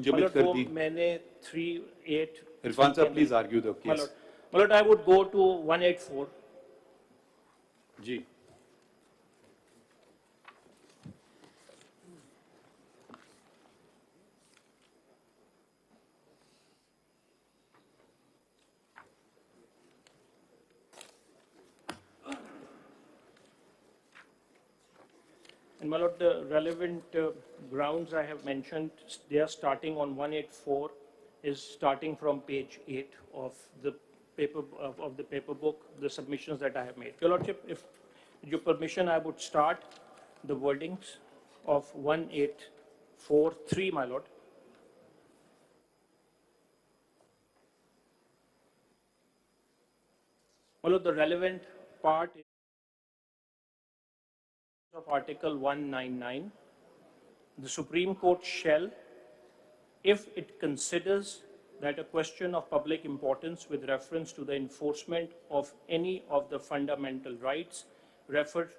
मुंजमद कर दी। मैंने 3-8 Irfan Sahab please argue the case. My lord, I would go to 184. जी And my lord, the relevant grounds I have mentioned, they are starting on 184, is starting from page 8 of the paper book, the submissions that I have made. Your lordship, if your permission, I would start the wordings of 1843, my lord. My lord, the relevant part of Article 199, the Supreme Court shall, if it considers that a question of public importance with reference to the enforcement of any of the fundamental rights referred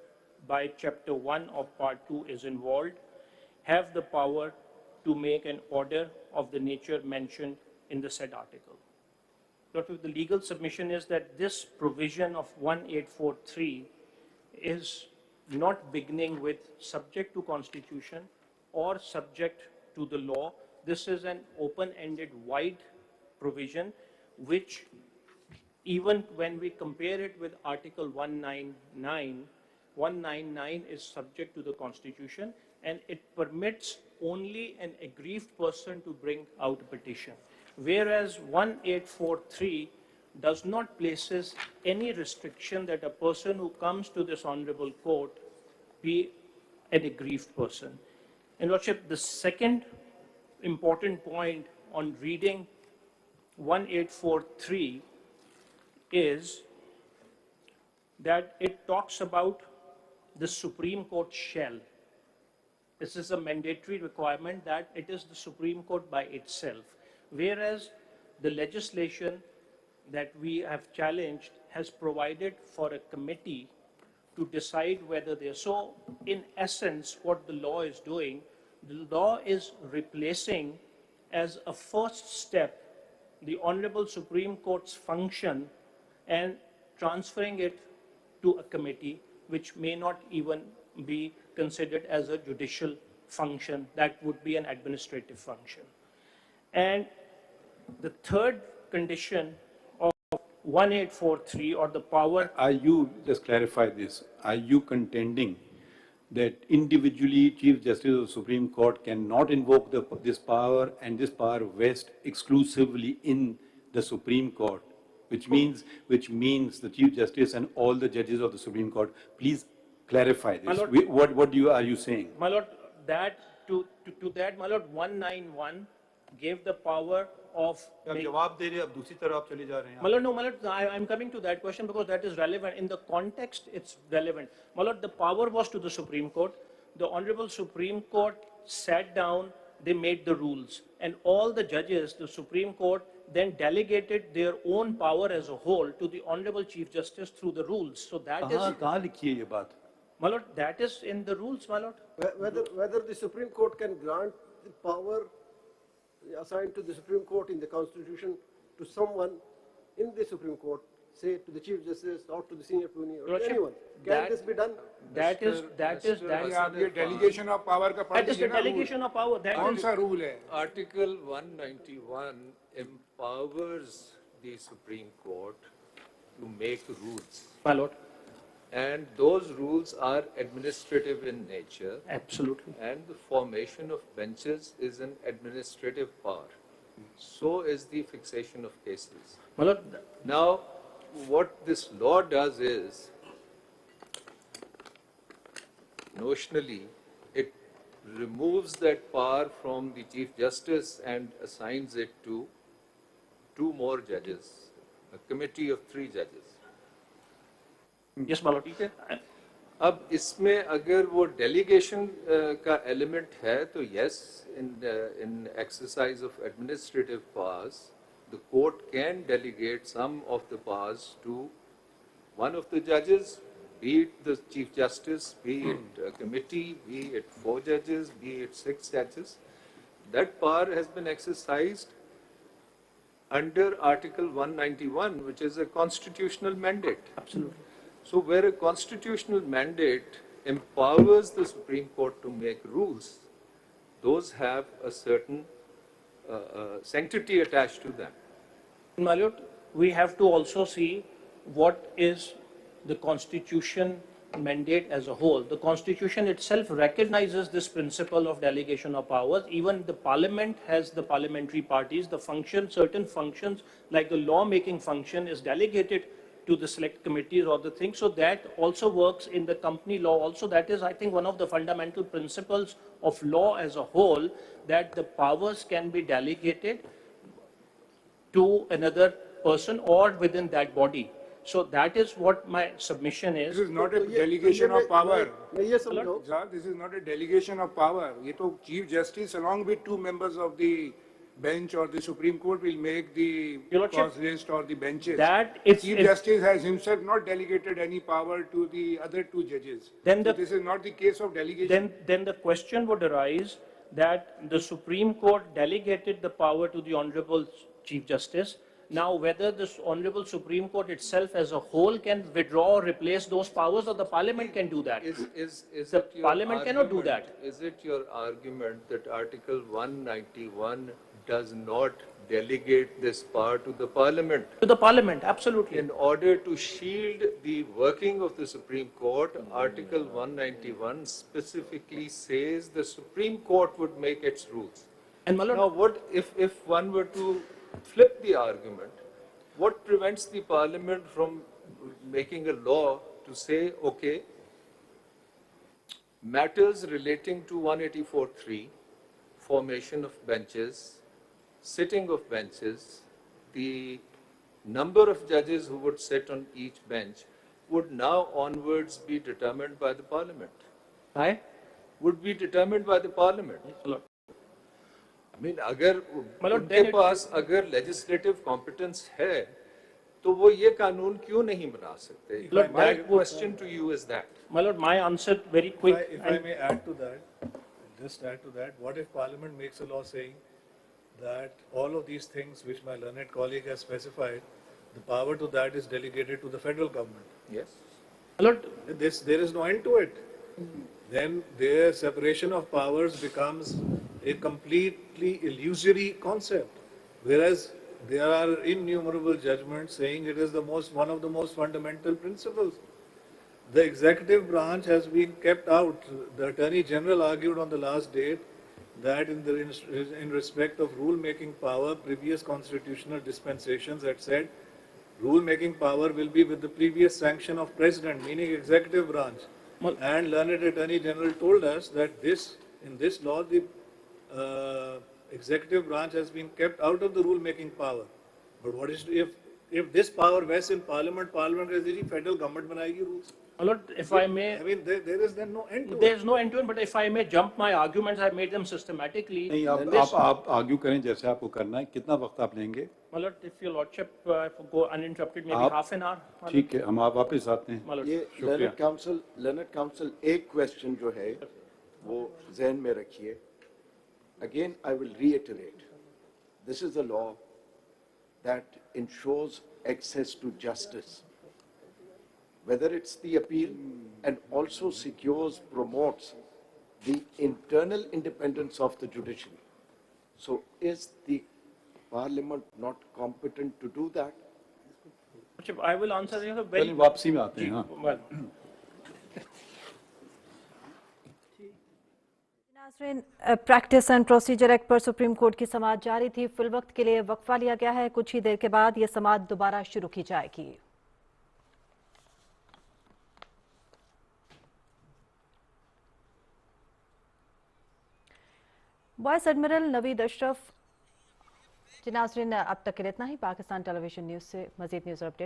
by Chapter 1 of Part 2 is involved, have the power to make an order of the nature mentioned in the said article. The legal submission is that this provision of 1843 is not beginning with subject to constitution or subject to the law. This is an open-ended, wide provision, which even when we compare it with Article 199, 199 is subject to the constitution and it permits only an aggrieved person to bring out a petition. Whereas 1843 does not places any restriction that a person who comes to this honorable court be an aggrieved person. And Lordship, the second important point on reading 1843 is that it talks about the Supreme Court shall. This is a mandatory requirement that it is the Supreme Court by itself. Whereas the legislation that we have challenged has provided for a committee to decide whether they're so. In essence, what the law is doing, the law is replacing as a first step the Honorable Supreme Court's function and transferring it to a committee which may not even be considered as a judicial function. That would be an administrative function. And the third condition of 1843 or the power. Are you, just clarify this, are you contending that individually Chief Justice of the Supreme Court cannot invoke this power and this power vests exclusively in the Supreme Court, which means the Chief Justice and all the judges of the Supreme Court? Please clarify this. Lord, what are you saying? My lord, that to that, my lord, 191 gave the power of. My lord, no, my lord, I'm coming to that question because that is relevant. In the context, it's relevant. My lord, the power was to the Supreme Court. The Honorable Supreme Court sat down, they made the rules. And all the judges, the Supreme Court, then delegated their own power as a whole to the Honorable Chief Justice through the rules. So that is. My lord, that is in the rules, my lord. Whether the Supreme Court can grant the power assigned to the Supreme Court in the Constitution to someone in the Supreme Court, say to the Chief Justice or to the Senior Attorney or to anyone. Can this be done? That is delegation of power का that is the delegation of power. कौन सा rule है? Article 191 empowers the Supreme Court to make rules. My lord. And those rules are administrative in nature. Absolutely. And the formation of benches is an administrative power. So is the fixation of cases. My lord. Now, what this law does is, notionally, it removes that power from the Chief Justice and assigns it to 2 more judges, a committee of 3 judges. Yes, my lord. अब इसमें अगर वो delegation का element है तो yes, in exercise of administrative powers, the court can delegate some of the powers to one of the judges, be it the Chief Justice, be it a committee, be it 4 judges, be it 6 judges. that power has been exercised under Article 191, which is a constitutional mandate. Absolutely. So where a constitutional mandate empowers the Supreme Court to make rules, those have a certain sanctity attached to them. My lord, we have to also see what is the Constitution mandate as a whole. The Constitution itself recognizes this principle of delegation of powers. Even the Parliament has the parliamentary parties. The function, certain functions like the law-making function is delegated to the select committees or the thing. So that also works in the company law also. That is, I think, one of the fundamental principles of law as a whole, that the powers can be delegated to another person or within that body. So that is what my submission is. This is not a तो ये- delegation तो ये of power. मैं ये समझाऊं Sir, this is not a delegation of power. ये तो Chief Justice along with 2 members of the bench or the Supreme Court will make the Your Lordship, cause list or the benches. that it's- Chief it's- Justice has himself not delegated any power to the other 2 judges. Then So the- this is not the case of delegation. Then the question would arise that the Supreme Court delegated the power to the Honorable Chief Justice. Now, whether this Honorable Supreme Court itself as a whole can withdraw or replace those powers, or the Parliament can do that. Is The it your Parliament cannot do argument- that. Is it your argument that Article 191 does not delegate this power to the Parliament? To the Parliament, absolutely. In order to shield the working of the Supreme Court, Article 191 specifically says the Supreme Court would make its rules. And my lord, Now, what if one were to flip the argument, what prevents the Parliament from making a law to say, okay, matters relating to 184(3), formation of benches, sitting of benches, the number of judges who would sit on each bench would now onwards be determined by the Parliament. Aye? Would be determined by the Parliament. My lord. I mean, अगर मतलब उनके then it- पास अगर legislative competence है, तो वो ये कानून क्यों नहीं बना सकते? Look, My that would- question to you is that. My lord, my answer very quick. If I may add to that, just add to that, what if Parliament makes a law saying that all of these things which my learned colleague has specified, the power to that is delegated to the federal government? Yes. My lord, There is no end to it. Then their separation of powers becomes a completely illusory concept. Whereas there are innumerable judgments saying it is one of the most fundamental principles. The executive branch has been kept out. The Attorney General argued on the last date that in respect of rule-making power, previous constitutional dispensations had said rule-making power will be with the previous sanction of President, meaning executive branch. Well- And learned Attorney General told us that in this law, the executive branch has been kept out of the rule-making power. But what is if this power vests in Parliament, Parliament is the federal government बनाएगी rules. my lord, if I may, I mean, there is then no end to there it. is no end to it, but if I may jump my arguments, I made them systematically. नहीं, This- आप argue करें जैसे आपको करना है, कितना वक्त आप लेंगे? My lord, if your lordship go uninterrupted, maybe आप- half an hour. my lord. ठीक है, हम आप वापस आते हैं. My lord. ये शुक्रिया। लर्नड काउंसिल एक क्वेश्चन जो है वो जहन में रखिए. Again, I will reiterate, this is a law that ensures access to justice, whether it's the appeal, and also secures, promotes the internal independence of the judiciary. So is the Parliament not competent to do that? Lordship, I will answer you very. चलिए वापसी में आते हैं. हाँ. Well, नाज़रीन, practice and procedure act पर supreme court की समाअत जारी थी. फिल वक्त के लिए वक्फा लिया गया है. कुछ ही देर के बाद ये समाअत दोबारा शुरू की जाएगी. Vice admiral Naveed Ashraf. जी नाज़रीन, अब तक के लिए इतना ही. पाकिस्तान टेलीविजन न्यूज़ से मज़ीद न्यूज़ अपडेट